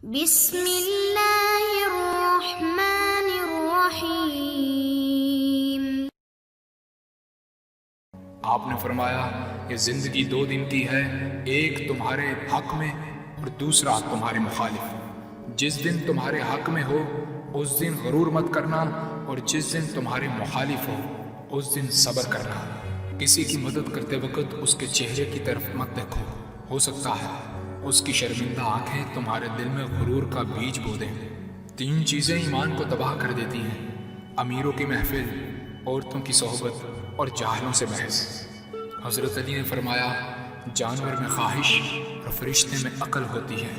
بسم اللہ الرحمن الرحیم۔ آپ نے فرمایا یہ زندگی دو دن کی ہے، ایک تمہارے حق میں اور دوسرا تمہارے مخالف۔ جس دن تمہارے حق میں ہو اس دن غرور مت کرنا، اور جس دن تمہارے مخالف ہو اس دن صبر کرنا۔ کسی کی مدد کرتے وقت اس کے چہرے کی طرف مت دیکھو، ہو سکتا ہے اس کی شرمندہ آنکھیں تمہارے دل میں غرور کا بیج بو دیں۔ تین چیزیں ایمان کو تباہ کر دیتی ہیں: امیروں کی محفل، عورتوں کی صحبت اور جاہلوں سے بحث۔ حضرت علی نے فرمایا جانور میں خواہش اور فرشتے میں عقل ہوتی ہے،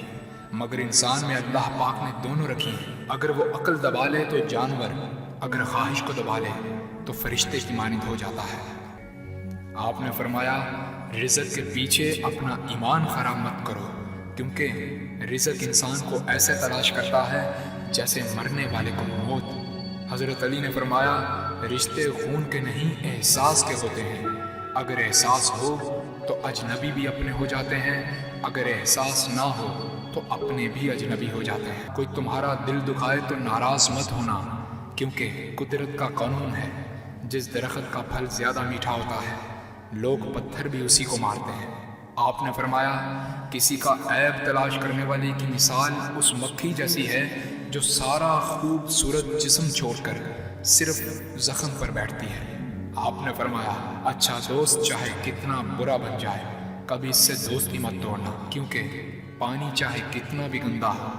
مگر انسان میں اللہ پاک نے دونوں رکھی ہیں۔ اگر وہ عقل دبا لے تو جانور، اگر خواہش کو دبا لے تو فرشتے کی مانند ہو جاتا ہے۔ آپ نے فرمایا رزق کے پیچھے اپنا ایمان خراب مت کرو، کیونکہ رزق انسان کو ایسے تلاش کرتا ہے جیسے مرنے والے کو موت۔ حضرت علی نے فرمایا رشتے خون کے نہیں احساس کے ہوتے ہیں، اگر احساس ہو تو اجنبی بھی اپنے ہو جاتے ہیں، اگر احساس نہ ہو تو اپنے بھی اجنبی ہو جاتے ہیں۔ کوئی تمہارا دل دکھائے تو ناراض مت ہونا، کیونکہ قدرت کا قانون ہے جس درخت کا پھل زیادہ میٹھا ہوتا ہے لوگ پتھر بھی اسی کو مارتے ہیں۔ آپ نے فرمایا کسی کا عیب تلاش کرنے والے کی مثال اس مکھی جیسی ہے جو سارا خوبصورت جسم چھوڑ کر صرف زخم پر بیٹھتی ہے۔ آپ نے فرمایا اچھا دوست چاہے کتنا برا بن جائے کبھی اس سے دوستی مت توڑنا، کیونکہ پانی چاہے کتنا بھی گندا ہو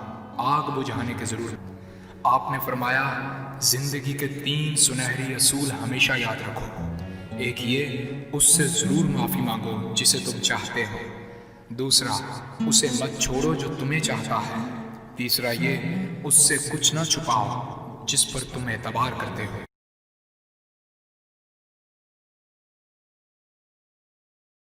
آگ بجھانے کی ضرورت۔ آپ نے فرمایا زندگی کے تین سنہری اصول ہمیشہ یاد رکھو: ایک یہ اس سے ضرور معافی مانگو جسے تم چاہتے ہو، دوسرا اسے مت چھوڑو جو تمہیں چاہتا ہے، تیسرا یہ اس سے کچھ نہ چھپاؤ جس پر تم اعتبار کرتے ہو۔